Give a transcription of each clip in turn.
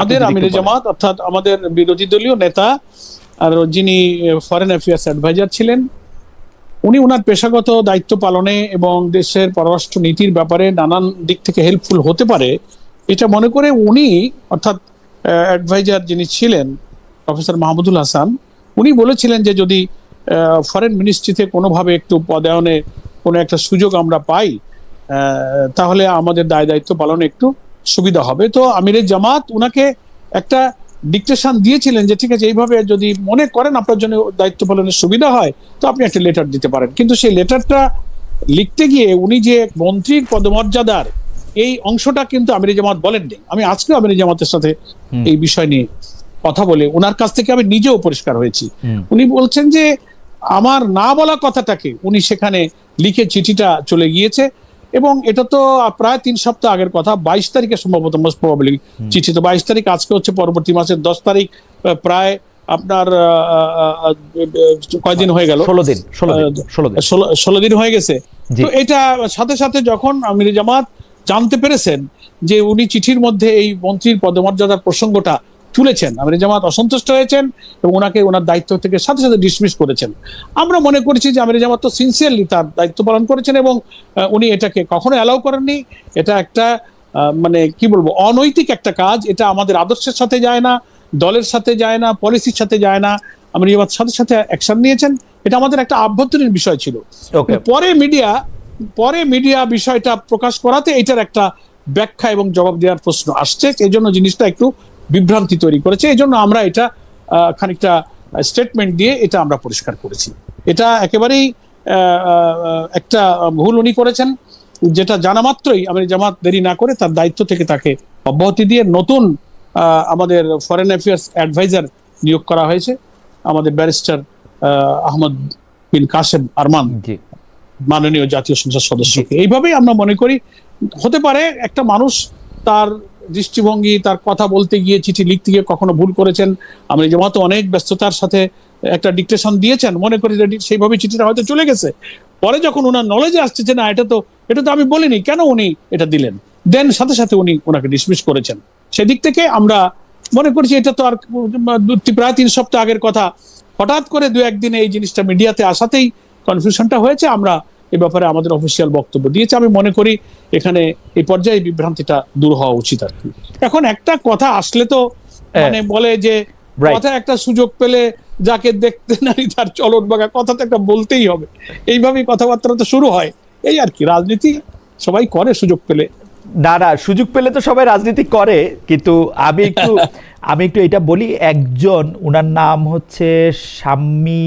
আমাদের আমির জামাত অর্থাৎ আমাদের বিরোধী দলীয় নেতা আর যিনি ফরেন অ্যাফেয়ার্স অ্যাডভাইজার ছিলেন, উনি ওনার পেশাগত দায়িত্ব পালনে এবং দেশের পররাষ্ট্র নীতির ব্যাপারে নানান দিক থেকে হেল্পফুল হতে পারে এটা মনে করে উনি অর্থাৎ অ্যাডভাইজার যিনি ছিলেন প্রফেসর মাহমুদুল হাসান, উনি বলেছিলেন যে যদি ফরেন মিনিস্ট্রিতে কোনোভাবে একটু পদায়নে কোনো একটা সুযোগ আমরা পাই তাহলে আমাদের দায় দায়িত্ব পালনে একটু সুবিধা হবে। তো আমিরের জামাত উনাকে একটা ডিকটেশন দিয়েছিলেন যে ঠিক আছে, এইভাবে যদি মনে করেন আপনার জন্য দায়িত্ব পালনের সুবিধা হয় তো আপনি একটা লেটার দিতে পারেন। কিন্তু সেই লেটারটা লিখতে গিয়ে উনি যে মন্ত্রীর পদমর্যাদার এই অংশটা কিন্তু আমির জামাত বলেননি। আমি আজকেও আমির জামাতের সাথে এই বিষয় নিয়ে কথা বলে ওনার কাছ থেকে আমি নিজেও পরিষ্কার হয়েছি। উনি বলছেন যে আমার না বলা কথাটাকে উনি সেখানে লিখে চিঠিটা চলে গিয়েছে এবং এটা তো প্রায় 3 সপ্তাহ আগের কথা, 22 তারিখে সম্ভবত মোস্ট প্রবাবলি চিঠি। তো 22 তারিখ আজকে হচ্ছে পরবর্তী মাসের 10 তারিখ, প্রায় আপনার কয়দিন হয়ে গেল? 16 দিন হয়ে গেছে। তো এটা সাথে সাথে যখন আমির জামাত জানতে পেরেছেন যে উনি চিঠির মধ্যে এই মন্ত্রীর পদমর্যাদার প্রসঙ্গটা তুলেছেন, আমির জামাত অসন্তুষ্ট হয়েছেন এবং ওনাকে ওনার দায়িত্ব থেকে সাথে সাথে ডিসমিস করেছেন। আমরা মনে করেছি যে আমির জামাত তো সিনসিয়ারলি তার দায়িত্ব পালন করেছেন এবং উনি এটাকে কখনো অ্যালাউ করেননি। এটা একটা মানে কি বলবো, অনৈতিক একটা কাজ। এটা আমাদের আদর্শের সাথে যায় না, দলের সাথে যায় না, পলিসির সাথে যায় না। আমির জামাত সাথে সাথে অ্যাকশন নিয়েছেন। এটা আমাদের একটা আভ্যন্তরীণ বিষয় ছিল। পরে মিডিয়া বিষয়টা প্রকাশ করাতে এটার একটা ব্যাখ্যা এবং জবাব দেওয়ার প্রশ্ন আসছে, এই জন্য জিনিসটা একটু বিভ্রান্তি তৈরি করেছে। এই জন্য আমরা এটা খানিকটা স্টেটমেন্ট দিয়ে এটা আমরা পরিষ্কার করেছি। এটা একেবারেই একটা ভুল উনি করেছেন, যেটা জানা মাত্রই আমির জামাত দেরি না করে তার দায়িত্ব থেকে তাকে অব্যাহতি দিয়ে নতুন আমাদের ফরেন অ্যাফেয়ার্স অ্যাডভাইজার নিয়োগ করা হয়েছে, আমাদের ব্যারিস্টার আহমদ বিন কাসেম আরমান, মাননীয় জাতীয় সংসদ সদস্যকে। এইভাবেই আমরা মনে করি হতে পারে একটা মানুষ তার দৃষ্টিভঙ্গি, তার কথা বলতে গিয়ে, চিঠি লিখতে গিয়ে কখনো ভুল করেছেন। আমির জামাত অনেক ব্যস্ততার সাথে একটা ডিকটেশন দিয়েছেন, মনে করি যে সেইভাবে চিঠিটা হয়তো চলে গেছে। পরে যখন ওনার নলেজে আসছে যে না এটা তো আমি বলিনি, কেন উনি এটা দিলেন, দেন সাথে সাথে উনি ওনাকে ডিসমিস করেছেন। সেদিক থেকে আমরা মনে করছি এটা তো আর প্রায় 3 সপ্তাহ আগের কথা, হঠাৎ করে 2-1 দিনে এই জিনিসটা মিডিয়াতে আসাতেই কনফিউশনটা হয়েছে। আমরা এ ব্যাপারে আমাদের অফিসিয়াল বক্তব্য দিয়েছি। আমি মনে করি এখানে এই পর্যায়ে বিভ্রান্তিটা দূর হওয়া উচিত আর কি। এখন একটা কথা আসলে তো মানে বলে যে কথা একটা সুযোগ পেলে যাকে দেখতে নারী তার চলন বাঁকা, কথা তো একটা বলতেই হবে। এইভাবেই কথাবার্তা তো শুরু হয়, এই আর কি। রাজনীতি সবাই করে সুযোগ পেলে। না সুযোগ পেলে তো সবাই রাজনীতি করে, কিন্তু আমি একটু এটা বলি। একজন, ওনার নাম হচ্ছে শাম্মী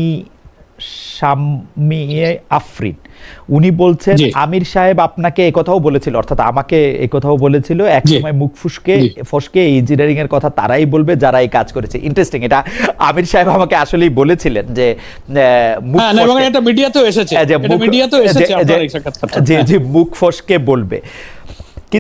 আফরিন, উনি বলছেন আমির সাহেব আপনাকে একথাও বলেছিল, অর্থাৎ আমাকে একথাও বলেছিল এক সময় মুখ ফসকে ইঞ্জিনিয়ারিং এর কথা তারাই বলবে যারা এই কাজ করেছে। ইন্টারেস্টিং, এটা আমির সাহেব আমাকে আসলেই বলেছিলেন যে মুখ ফসকে বলবে।